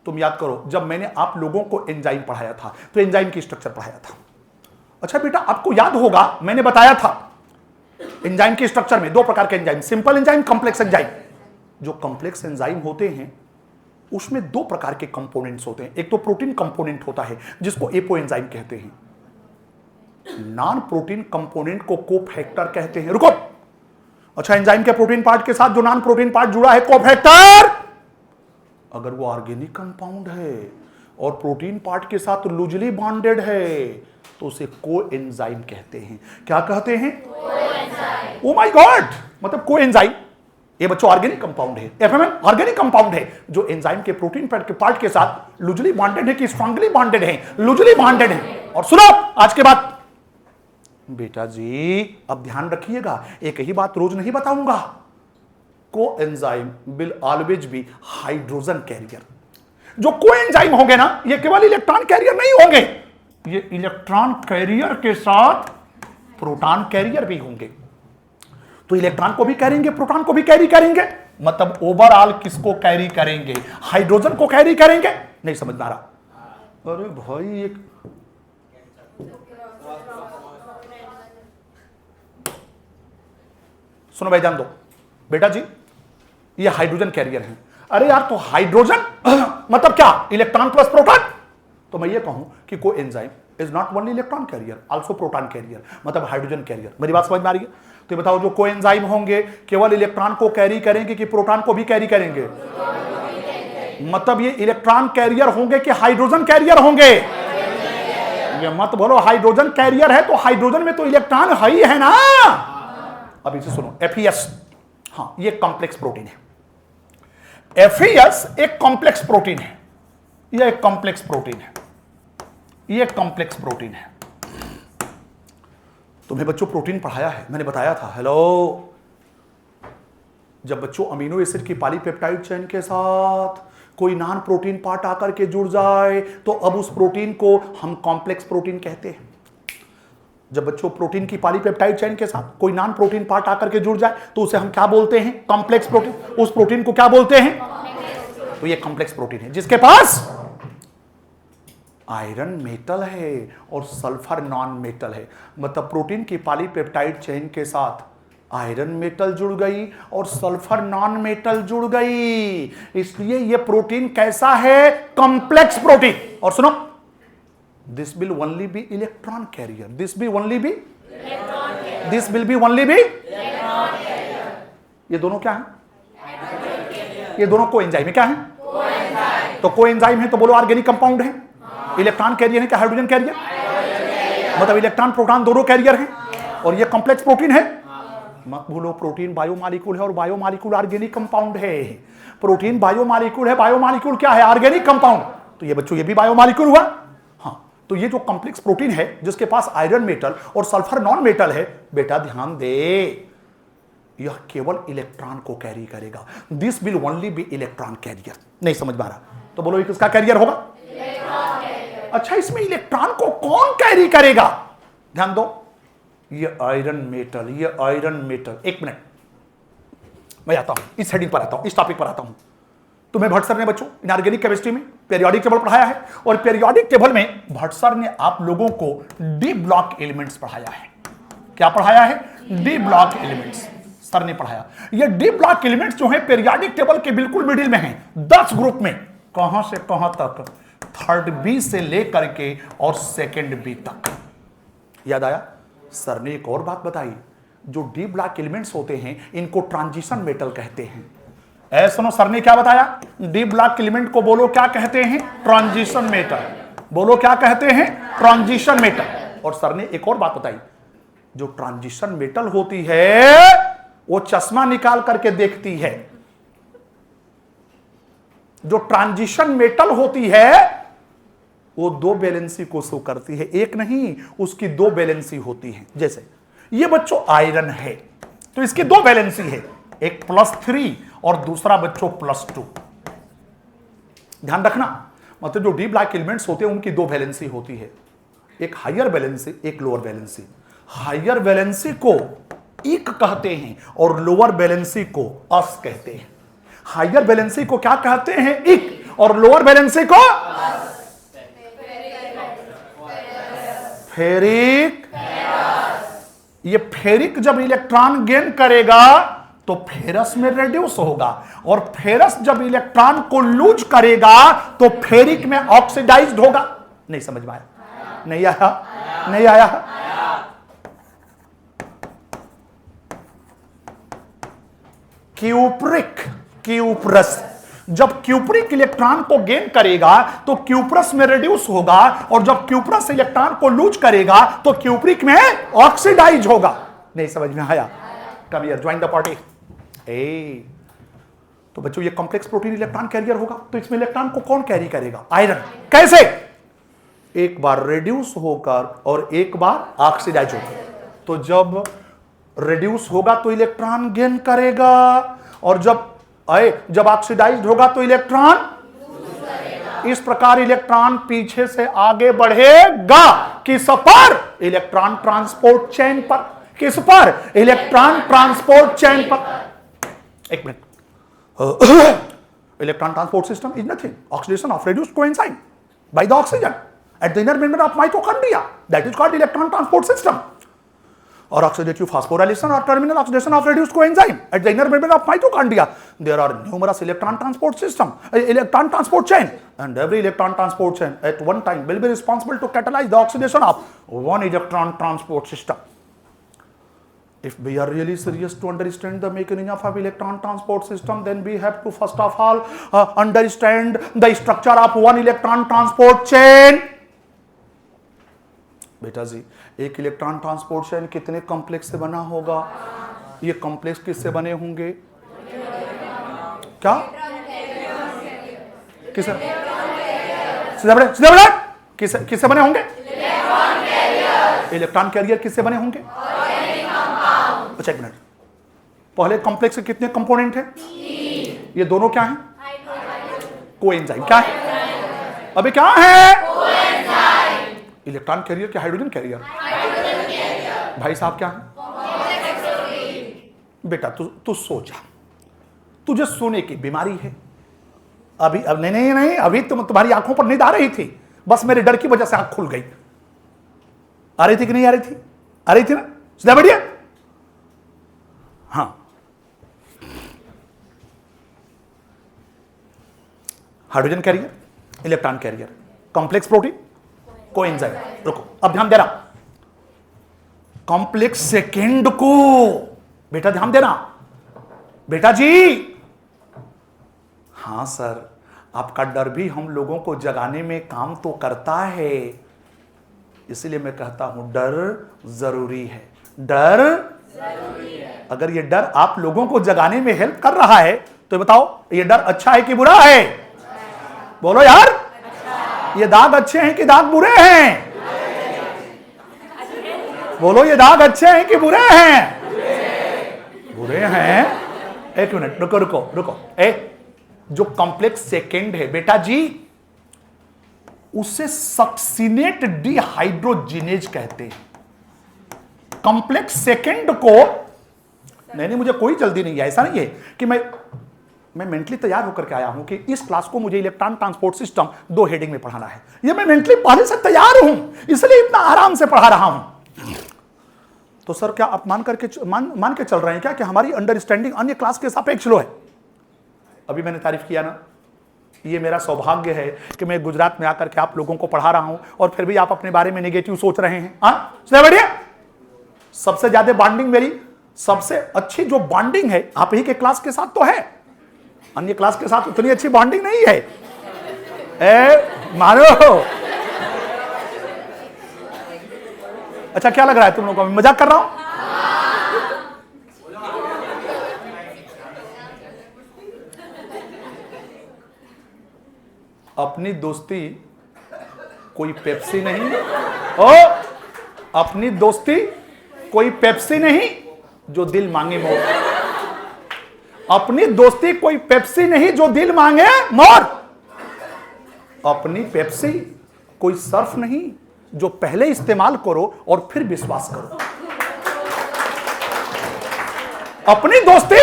तुम याद करो, जब मैंने आप लोगों को एंजाइम पढ़ाया था तो एंजाइम की स्ट्रक्चर पढ़ाया था। अच्छा बेटा आपको याद होगा मैंने बताया था एंजाइम के स्ट्रक्चर में 2 प्रकार के enzyme, simple enzyme, complex enzyme. जो कॉम्प्लेक्स एंजाइम होते हैं उसमें 2 प्रकार के कंपोनेंट्स होते हैं। एक तो प्रोटीन कंपोनेंट होता है जिसको एपो एंजाइम कहते हैं, नॉन प्रोटीन कंपोनेंट को कोफैक्टर कहते हैं। रुको, अच्छा एंजाइम के प्रोटीन पार्ट के साथ जो नॉन प्रोटीन पार्ट जुड़ा है कोफैक्टर, अगर वो ऑर्गेनिक कंपाउंड है और प्रोटीन पार्ट के साथ लूजली बॉन्डेड है तो उसे कोएंजाइम कहते हैं। क्या कहते हैं? कोएंजाइम। ओ माय गॉड, मतलब कोएंजाइम ये बच्चों ऑर्गेनिक कंपाउंड है, FMN ऑर्गेनिक कंपाउंड है जो एंजाइम के प्रोटीन पार्ट के साथ लूजली बॉन्डेड है कि स्ट्रांगली बॉन्डेड है? लूजली बॉन्डेड है। और सुनो आज के बाद बेटा जी अब ध्यान रखिएगा, एक ही बात रोज नहीं बताऊंगा। Coenzyme will always be hydrogen carrier. जो कोएंजाइम होंगे ना ये केवल इलेक्ट्रॉन कैरियर नहीं होंगे, ये इलेक्ट्रॉन कैरियर के साथ प्रोटॉन कैरियर भी होंगे। तो इलेक्ट्रॉन को भी करेंगे, प्रोटॉन को भी कैरी करेंगे, मतलब ओवरऑल किसको कैरी करेंगे? हाइड्रोजन को कैरी करेंगे। नहीं समझ में आ रहा? अरे भाई एक सुनो भाई, जान दो बेटा जी ये हाइड्रोजन कैरियर है। अरे यार तो हाइड्रोजन मतलब क्या? Electron plus proton. तो मैं ये कहूं कि coenzyme is not only electron carrier, also proton carrier, मतलब हाइड्रोजन कैरियर। मेरी बात समझ में आ रही है? तो ये बताओ जो कोएंजाइम होंगे केवल इलेक्ट्रॉन को कैरी करेंगे कि प्रोटॉन को भी कैरी करेंगे? मतलब ये इलेक्ट्रॉन कैरियर होंगे कि हाइड्रोजन कैरियर होंगे? ये मत बोलो हाइड्रोजन कैरियर है तो हाइड्रोजन में तो इलेक्ट्रॉन है ही है ना। अब इसे सुनो, FES, हाँ ये कॉम्प्लेक्स प्रोटीन है। FES एक कॉम्प्लेक्स प्रोटीन है, यह एक कॉम्प्लेक्स प्रोटीन है, यह एक कॉम्प्लेक्स प्रोटीन है। तुम्हें बच्चों प्रोटीन पढ़ाया है, मैंने बताया था। हेलो, जब बच्चों अमीनो एसिड की पॉलीपेप्टाइड चेन के साथ कोई नॉन प्रोटीन पार्ट आकर के जुड़ जाए तो अब उस प्रोटीन को हम कॉम्प्लेक्स प्रोटीन कहते हैं। जब बच्चों प्रोटीन की पॉलीपेप्टाइड चेन के साथ कोई नॉन प्रोटीन पार्ट आकर के जुड़ जाए तो उसे हम क्या बोलते हैं? Complex protein. उस प्रोटीन को क्या बोलते हैं? तो ये कॉम्प्लेक्स प्रोटीन है जिसके पास आयरन मेटल है और सल्फर नॉन मेटल है। मतलब प्रोटीन की पॉलीपेप्टाइड चेन के साथ आयरन मेटल जुड़ गई और सल्फर नॉन मेटल जुड़ गई, इसलिए ये प्रोटीन कैसा है? Complex protein. और सुनो, this will only be electron carrier, this भी only be, this will be only be. ये दोनों क्या है? ये दोनों कोएंजाइम क्या है? तो कोएंजाइम है तो बोलो ऑर्गेनिक कंपाउंड है। इलेक्ट्रॉन कैरियर है क्या हाइड्रोजन कैरियर? मतलब इलेक्ट्रॉन प्रोटॉन दोनों कैरियर हैं और ये कॉम्प्लेक्स प्रोटीन है। मत भूलो, प्रोटीन बायोमॉलिक्यूल है और बायोमॉलिक्यूल ऑर्गेनिक कंपाउंड है। प्रोटीन बायोमॉलिक्यूल है, बायोमॉलिक्यूल क्या है? Organic compound. तो ये बच्चों ये भी बायोमॉलिक्यूल हुआ। हाँ, तो ये जो कॉम्प्लेक्स प्रोटीन है जिसके पास आयरन मेटल और सल्फर नॉन मेटल है, बेटा ध्यान दे, यह केवल इलेक्ट्रॉन को कैरी करेगा। This will only be electron carrier. नहीं समझ में आ रहा तो बोलो ये किसका कैरियर होगा? अच्छा, इसमें इलेक्ट्रॉन को कौन कैरी करेगा? ध्यान दो, ये आयरन मेटल, ये आयरन मेटल। एक मिनट, मैं आता हूं इस हेडिंग पर, आता हूं इस टॉपिक पर आता हूं। तुम्हें भट्ट सर ने बच्चों इनऑर्गेनिक केमिस्ट्री में पीरियोडिक टेबल पढ़ाया है और पीरियोडिक टेबल में भट्ट सर ने आप लोगों को डी ब्लॉक एलिमेंट्स पढ़ाया है। क्या पढ़ाया है? डी ब्लॉक एलिमेंट्स सर ने पढ़ाया। ये डी ब्लॉक एलिमेंट्स जो है पीरियोडिक टेबल के बिल्कुल मिडिल में है, 10 ग्रुप में। कहां से कहां तक? थर्ड बी से लेकर के और सेकंड बी तक। याद आया? सर ने एक और बात बताई, जो डी ब्लॉक एलिमेंट्स होते हैं इनको ट्रांजिशन मेटल कहते हैं। ऐ सुनो, सर ने क्या बताया? डी ब्लॉक एलिमेंट को बोलो क्या कहते हैं? Transition metal. बोलो क्या कहते हैं? Transition metal. और सर ने एक और बात बताई, जो ट्रांजिशन मेटल होती है वो चश्मा निकाल करके देखती है। जो ट्रांजिशन मेटल होती है वो दो वैलेंसी को शो करती है, एक नहीं, उसकी दो वैलेंसी होती है। जैसे ये बच्चों आयरन है तो इसकी दो वैलेंसी है, एक +3 और दूसरा बच्चों +2। ध्यान रखना, मतलब जो डी ब्लॉक एलिमेंट्स होते हैं उनकी दो वैलेंसी होती है, एक हायर वैलेंसी, एक लोअर वैलेंसी। हायर वैलेंसी को इक कहते हैं और लोअर वैलेंसी को अस कहते हैं। हायर वैलेंसी को क्या कहते हैं? इक। और लोअर वैलेंसी को फेरिक। ये फेरिक जब इलेक्ट्रॉन गेन करेगा तो फेरस में रेड्यूस होगा, और फेरस जब इलेक्ट्रॉन को लूज करेगा तो फेरिक में ऑक्सीडाइज्ड होगा। नहीं समझ में आया? नहीं आया? नहीं आया? क्यूप्रिक, क्यूप्रस जब क्यूप्रिक इलेक्ट्रॉन को गेन करेगा तो क्यूप्रस में रिड्यूस होगा, और जब क्यूप्रस इलेक्ट्रॉन को लूज करेगा तो क्यूप्रिक में ऑक्सीडाइज होगा। नहीं समझ में आया? Come here, join the party. तो बच्चों ये कॉम्प्लेक्स प्रोटीन इलेक्ट्रॉन कैरियर होगा, तो इसमें इलेक्ट्रॉन को कौन कैरी करेगा? आयरन। कैसे? एक बार रिड्यूस होकर और एक बार ऑक्सीडाइज होकर। तो जब रिड्यूस होगा तो इलेक्ट्रॉन गेन करेगा, और जब ऑक्सीडाइज्ड होगा तो इलेक्ट्रॉन, इस प्रकार इलेक्ट्रॉन पीछे से आगे बढ़ेगा। किस पर? इलेक्ट्रॉन ट्रांसपोर्ट चेन पर। किस पर? इलेक्ट्रॉन ट्रांसपोर्ट चेन पर। एक minute, electron transport system is nothing, oxidation of reduced coenzyme by the oxygen at the inner membrane of mitochondria, that is called electron transport system, or oxidative phosphorylation or terminal oxidation of reduced coenzyme at the inner membrane of mitochondria. There are numerous electron transport system, electron transport chain, and every electron transport chain at one time will be responsible to catalyze the oxidation of one electron transport system. If we are really serious to understand the mechanism of electron transport system, then we have to first of all understand the structure of one electron transport chain. बेटा जी, एक इलेक्ट्रॉन ट्रांसपोर्ट चेन कितने कॉम्प्लेक्स से बना होगा? ये कॉम्प्लेक्स किससे बने होंगे? क्या? किससे? किससे बने होंगे? इलेक्ट्रॉन कैरियर किससे बने होंगे? अच्छा एक मिनट, पहले कॉम्प्लेक्स के कितने कंपोनेंट हैं? ये दोनों क्या हैं? कोएंजाइम। क्या है? अबे क्या है? इलेक्ट्रॉन कैरियर क्या हाइड्रोजन कैरियर? भाई साहब क्या है? बेटा तू सोचा, तुझे सोने की बीमारी है। अभी अब नहीं अभी तुम्हारी आंखों पर नींद आ रही थी, बस मेरे डर की वजह से आंख खुल गई। आ रही थी कि नहीं आ रही थी? आ रही थी ना? सुना बढ़िया। हाँ, hydrogen carrier, electron carrier, complex protein, coenzyme. रुको, अब ध्यान देना कॉम्प्लेक्स सेकेंड को। बेटा ध्यान देना, बेटा जी। हां सर, आपका डर भी हम लोगों को जगाने में काम तो करता है, इसलिए मैं कहता हूं डर जरूरी है। डर जरूरी है। अगर ये डर आप लोगों को जगाने में हेल्प कर रहा है तो बताओ ये डर अच्छा है कि बुरा है? बोलो यार, ये दाग अच्छे हैं कि दाग बुरे हैं? बोलो, ये दाग अच्छे हैं कि बुरे हैं? बुरे हैं। एक मिनट रुको रुको रुको। जो कॉम्प्लेक्स सेकेंड है बेटा जी, उसे सक्सिनेट डिहाइड्रोजिनेज कहते हैं। कॉम्प्लेक्स सेकेंड को नहीं मुझे कोई जल्दी नहीं है, ऐसा नहीं है कि मैं मेंटली तैयार होकर के आया हूं कि इस क्लास को मुझे इलेक्ट्रॉन ट्रांसपोर्ट सिस्टम 2 हेडिंग में पढ़ाना है। ये मैं मेंटली पहले से तैयार हूं, इसलिए इतना आराम से पढ़ा रहा हूं। तो सर क्या आप मान के चल रहे हैं क्या कि हमारी अंडरस्टैंडिंग अन्य क्लास के सापेक्ष लो है? अभी मैंने तारीफ किया ना, ये मेरा सौभाग्य है कि मैं गुजरात में आकर के आप लोगों को पढ़ा रहा हूं और फिर भी आप अपने बारे में नेगेटिव सोच रहे हैं। हाँ बढ़िया। सबसे ज्यादा बॉन्डिंग मेरी, सबसे अच्छी जो बॉन्डिंग है आप ही के क्लास के साथ तो है, अन्य क्लास के साथ उतनी अच्छी बॉन्डिंग नहीं है। मानो अच्छा क्या लग रहा है तुम लोगों को? मैं मजाक कर रहा हूं? अपनी दोस्ती कोई पेप्सी नहीं। अपनी दोस्ती कोई पेप्सी नहीं जो दिल मांगे मोर। अपनी दोस्ती कोई पेप्सी नहीं जो दिल मांगे मोर। अपनी पेप्सी कोई सर्फ नहीं जो पहले इस्तेमाल करो और फिर विश्वास करो। अपनी दोस्ती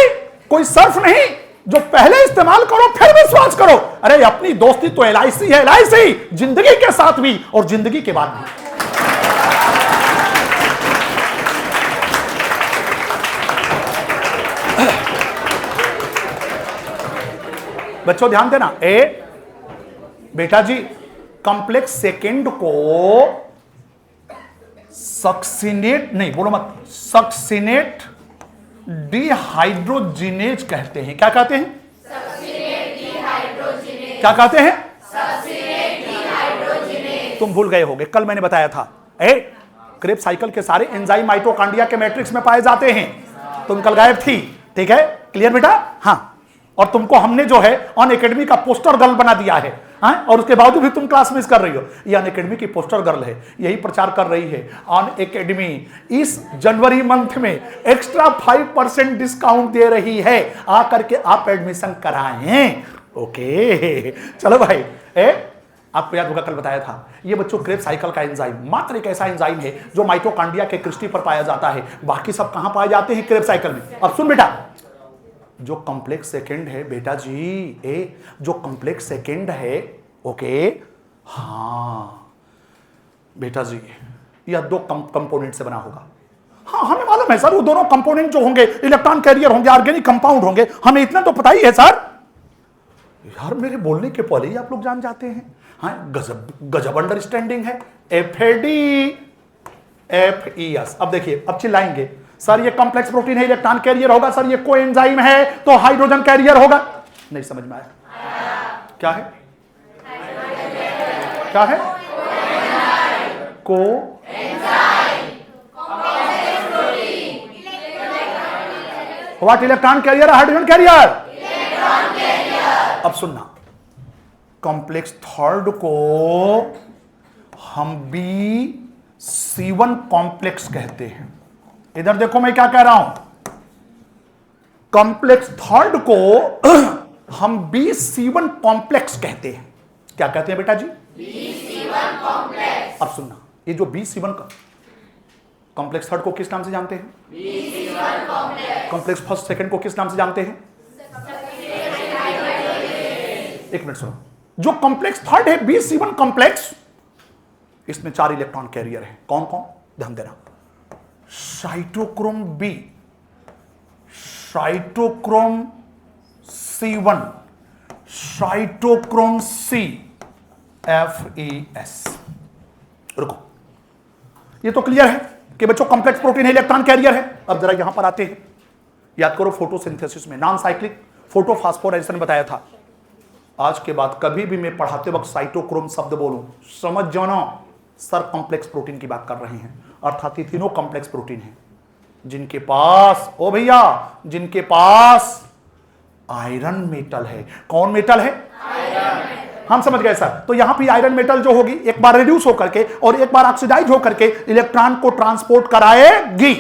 कोई सर्फ नहीं जो पहले इस्तेमाल करो फिर विश्वास करो। अरे अपनी दोस्ती तो एलआईसी है, एलआईसी, जिंदगी के साथ भी और जिंदगी के बाद भी। बच्चों ध्यान देना, बेटा जी कॉम्प्लेक्स सेकेंड को सक्सिनेट नहीं बोलो मत, सक्सिनेट डिहाइड्रोजिनेज कहते हैं। क्या कहते हैं? Succinate dehydrogenase. क्या कहते हैं? Succinate dehydrogenase. तुम भूल गए होगे, कल मैंने बताया था क्रेब साइकिल के सारे एंजाइम माइटोकॉन्ड्रिया के मैट्रिक्स में पाए जाते हैं। तुम कल गायब थी, ठीक है? क्लियर बेटा? हाँ, और तुमको हमने जो है ऑन एकेडमी का पोस्टर गर्ल बना दिया है। और उसके बावजूद भी तुम क्लास मिस कर रही हो। ये अन एकेडमी की पोस्टर गर्ल है, यही प्रचार कर रही है। ऑन एकेडमी इस जनवरी मंथ में एक्स्ट्रा 5% डिस्काउंट दे रही है, आकर के आप एडमिशन कराएं। ओके चलो भाई, आपको याद होगा कल बताया था, ये बच्चों क्रेब साइकिल का एंजाइम मात्र एक ऐसा एंजाइम है जो माइटोकॉन्ड्रिया के क्रिस्टी पर पाया जाता है। बाकी सब कहां पाए जाते हैं? क्रेब साइकिल में। अब सुन बेटा, जो कॉम्प्लेक्स सेकेंड है बेटा जी, जो कॉम्प्लेक्स सेकेंड है, ओके, हाँ बेटा जी, यह 2 कंपोनेंट से बना होगा। हाँ हमें मालूम है सर, वो दोनों कंपोनेंट जो होंगे इलेक्ट्रॉन कैरियर होंगे, ऑर्गेनिक कंपाउंड होंगे, हमें इतना तो पता ही है सर। यार मेरे बोलने के पहले ही आप लोग जान जाते हैं। हाँ गजब गजब अंडरस्टैंडिंग है। FADS। अब देखिए, अब चिल्लाएंगे सर ये कॉम्प्लेक्स प्रोटीन है, इलेक्ट्रॉन कैरियर होगा, सर ये कोएंजाइम है तो हाइड्रोजन कैरियर होगा। नहीं समझ में आया? क्या है? क्या है? What? Electron carrier, hydrogen carrier. अब सुनना, कॉम्प्लेक्स थर्ड को हम BC1 कॉम्प्लेक्स कहते हैं। इधर देखो मैं क्या कह रहा हूं, कॉम्प्लेक्स थर्ड को हम B7 कॉम्प्लेक्स कहते हैं। क्या कहते हैं बेटा जी? B7 complex. अब सुनना, ये जो B7 का कॉम्प्लेक्स थर्ड को किस नाम से जानते हैं? B7 complex. Complex first second को किस नाम से जानते हैं? एक मिनट सुनो, जो कॉम्प्लेक्स थर्ड है B7 कॉम्प्लेक्स, इसमें 4 इलेक्ट्रॉन कैरियर हैं। कौन कौन? ध्यान देना, cytochrome B, cytochrome C1, cytochrome C, FES। रुको, ये तो क्लियर है कि बच्चों कॉम्प्लेक्स प्रोटीन है, इलेक्ट्रॉन कैरियर है। अब जरा यहां पर आते हैं, याद करो फोटोसिंथेसिस में नॉन साइक्लिक फोटोफॉस्फोराइलेशन बताया था। आज के बाद कभी भी मैं पढ़ाते वक्त साइटोक्रोम शब्द बोलूं, समझ जाना सर कॉम्प्लेक्स प्रोटीन की बात कर रहे हैं, अर्थात ये तीनों कॉम्प्लेक्स प्रोटीन हैं जिनके पास, ओ भैया, जिनके पास आयरन मेटल है। कौन मेटल है? आयरन। हम समझ गए सर। तो यहां पे आयरन मेटल जो होगी एक बार रिड्यूस होकर के और एक बार ऑक्सीडाइज होकर के इलेक्ट्रॉन को ट्रांसपोर्ट कराएगी।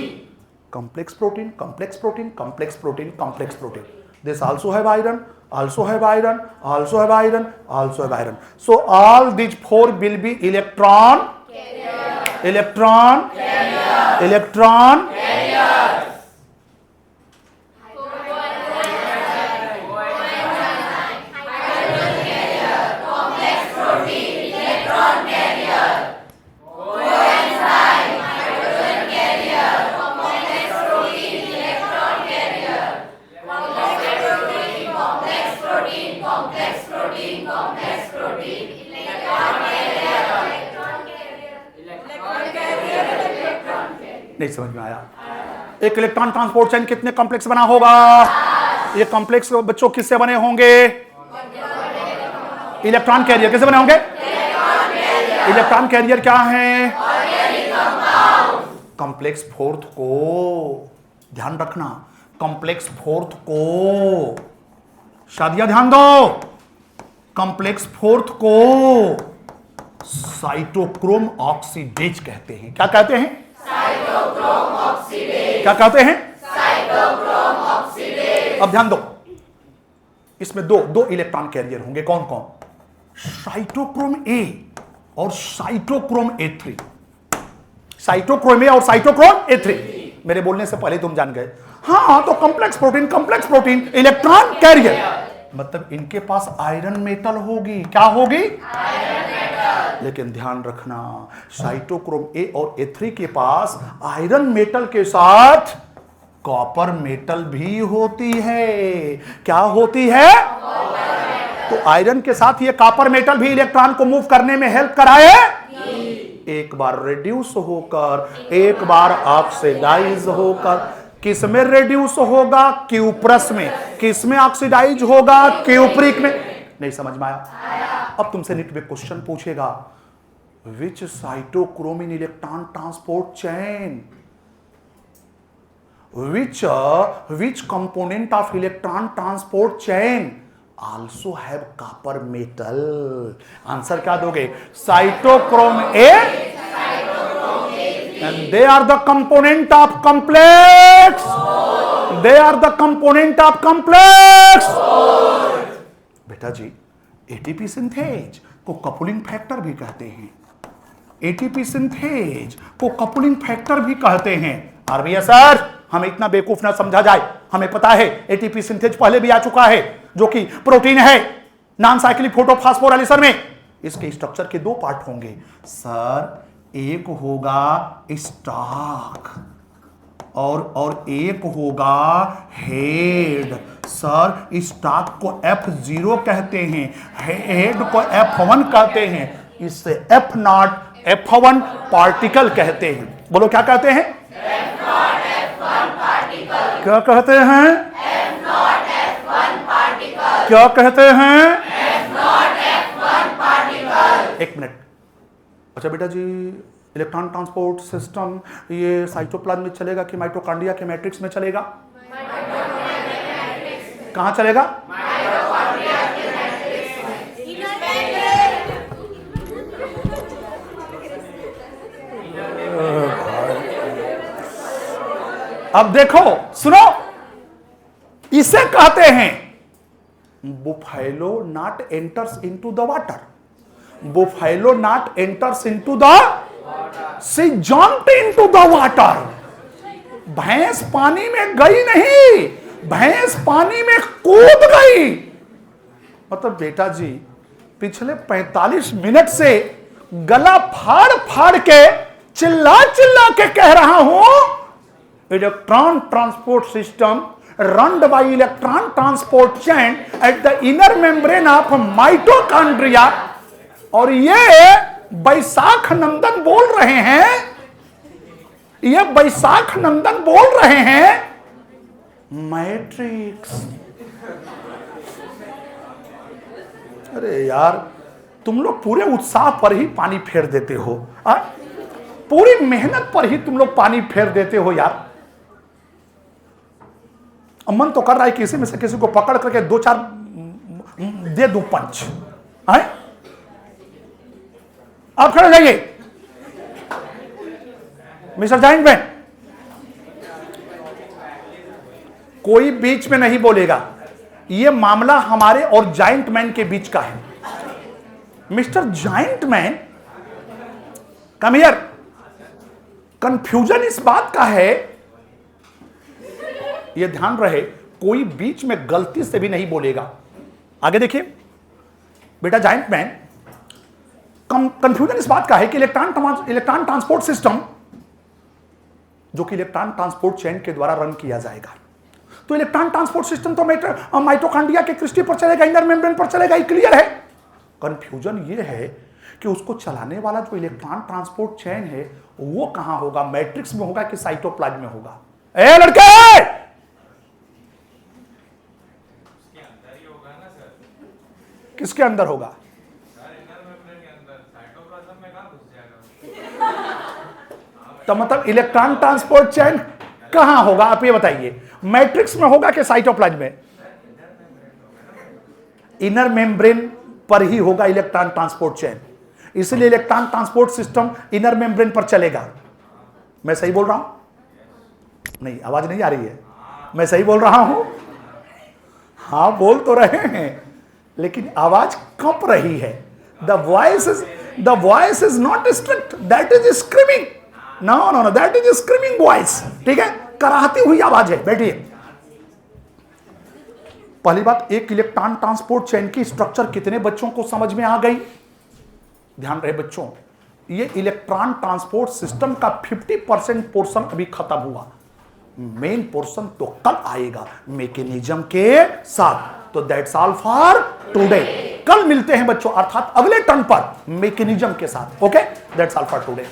Complex protein, complex protein, complex protein, complex protein. This also have iron, also have iron, also have iron, also have iron. So all these 4 will be electron carrier. Electron carrier. Electron carrier. नहीं समझ में आया? एक इलेक्ट्रॉन ट्रांसपोर्ट चेन कितने कॉम्प्लेक्स बना होगा? ये कॉम्प्लेक्स बच्चों किससे बने होंगे? Electron carrier. किससे बने होंगे? इलेक्ट्रॉन कैरियर क्या है? कॉम्प्लेक्स फोर्थ को, ध्यान रखना, कॉम्प्लेक्स फोर्थ को, शादिया ध्यान दो, कॉम्प्लेक्स फोर्थ को साइटोक्रोम ऑक्सीडेज कहते हैं। क्या कहते हैं? Cytochrome oxidase. क्या कहते हैं? Cytochrome oxidase. अब ध्यान दो, इसमें दो इलेक्ट्रॉन कैरियर होंगे। कौन कौन? साइटोक्रोम ए और साइटोक्रोम A3। साइटोक्रोम ए और साइटोक्रोम A3। मेरे बोलने से पहले तुम जान गए। हाँ, तो कॉम्प्लेक्स प्रोटीन इलेक्ट्रॉन कैरियर, मतलब इनके पास आयरन मेटल होगी। क्या होगी? Iron metal. लेकिन ध्यान रखना, साइटोक्रोम ए और A3 के पास आयरन मेटल के साथ कॉपर मेटल भी होती है। क्या होती है? तो आयरन के साथ ये कॉपर मेटल भी इलेक्ट्रॉन को मूव करने में हेल्प कराए। एक बार रिड्यूस होकर, एक बार ऑक्सीडाइज होकर। किस में रिड्यूस होगा? क्यूप्रस में। किस में ऑक्सीडाइज होगा? क्यूप्रिक में। नहीं समझ में आया? अब तुमसे निट में क्वेश्चन पूछेगा, which cytochrome in electron transport chain, which component of electron transport chain also have copper metal? Answer क्या दोगे? Cytochrome A, and they are the component of complex. They are the component of complex. बेटा जी, एटीपी सिंथेज को कपलिंग फैक्टर भी कहते हैं। एटीपी सिंथेज को कपलिंग फैक्टर भी कहते हैं। आरबीए सर, हमें इतना बेवकूफ ना समझा जाए, हमें पता है एटीपी सिंथेज पहले भी आ चुका है, जो कि प्रोटीन है नॉन साइक्लिक फोटोफॉस्फोराइलेशन में। इसके स्ट्रक्चर के 2 पार्ट होंगे सर, एक होगा स्टॉक और एक होगा हेड। सर, स्टॉक को F0 कहते हैं, हेड को F1 कहते हैं, इससे F0 F1 पार्टिकल कहते हैं। बोलो क्या कहते हैं? F0 F1 particle. क्या कहते हैं? F0 F1 particle. क्या कहते हैं? F0 F1 particle. एक मिनट। अच्छा बेटा जी, इलेक्ट्रॉन ट्रांसपोर्ट सिस्टम ये साइटोप्लाज्म में चलेगा कि माइटोकॉन्ड्रिया के मैट्रिक्स में चलेगा? कहां चलेगा? माइटोकॉन्ड्रिया के मैट्रिक्स में। अब देखो, सुनो, इसे कहते हैं buffalo not enters into the water, buffalo not enters into the sea jumped into the water. भैंस पानी में गई नहीं, भैंस पानी में कूद गई। मतलब बेटा जी पिछले 45 मिनट से गला फाड़ फाड़ के चिल्ला चिल्ला के कह रहा हूं electron transport system run by electron transport chain at the inner membrane of mitochondria। और ये बैसाख नंदन बोल रहे हैं, ये बैसाख नंदन बोल रहे हैं मैट्रिक्स। अरे यार तुम लोग पूरे उत्साह पर ही पानी फेर देते हो, पूरी मेहनत पर ही तुम लोग पानी फेर देते हो यार। मन तो कर रहा है कि इसी में से किसी को पकड़ करके 2-4 दे दूं पंच। आप खड़े हो जाइए मिस्टर जाइंट मैन, कोई बीच में नहीं बोलेगा। यह मामला हमारे और जाइंट मैन के बीच का है। Mister giant man come here. Confusion इस बात का है, यह ध्यान रहे कोई बीच में गलती से भी नहीं बोलेगा। आगे देखिए बेटा जाइंट मैन, कंफ्यूजन इस बात का है कि इलेक्ट्रॉन ट्रांसपोर्ट सिस्टम जो कि इलेक्ट्रॉन ट्रांसपोर्ट चेन के द्वारा रन किया जाएगा, तो इलेक्ट्रॉन ट्रांसपोर्ट सिस्टम तो माइटोकॉन्ड्रिया के क्रिस्टी पर चलेगा, इनर मेम्ब्रेन पर चलेगा, ये क्लियर है। कंफ्यूजन ये है कि उसको चलाने वाला जो इलेक्ट्रॉन ट्रांसपोर्ट चेन है वो कहां होगा, मैट्रिक्स में होगा कि साइटोप्लाज्म में होगा? ए लड़के, किसके अंदर होगा? तो मतलब इलेक्ट्रॉन ट्रांसपोर्ट चेन कहां होगा आप ये बताइए, मैट्रिक्स में होगा कि साइटोप्लाज्म में? इनर मेम्ब्रेन पर ही होगा इलेक्ट्रॉन ट्रांसपोर्ट चेन, इसलिए electron transport system inner membrane पर चलेगा। मैं सही बोल रहा हूं? नहीं, आवाज नहीं आ रही है। मैं सही बोल रहा हूं? हां बोल तो रहे हैं लेकिन आवाज कंप रही है। The voice is not strict, that is screaming. No, that is screaming voice. ठीक है, कराहती हुई आवाज है। बैठिए। पहली बात, एक इलेक्ट्रॉन ट्रांसपोर्ट चेन की स्ट्रक्चर कितने बच्चों को समझ में आ गई? ध्यान रहे बच्चों, ये इलेक्ट्रॉन ट्रांसपोर्ट सिस्टम का 50% पोर्शन अभी खत्म हुआ, मेन पोर्शन तो कल आएगा मैकेनिज्म के साथ। तो दैट्स ऑल फॉर टुडे। कल मिलते हैं बच्चों, अर्थात अगले टर्न पर मैकेनिज्म के साथ। Okay, that's all for today.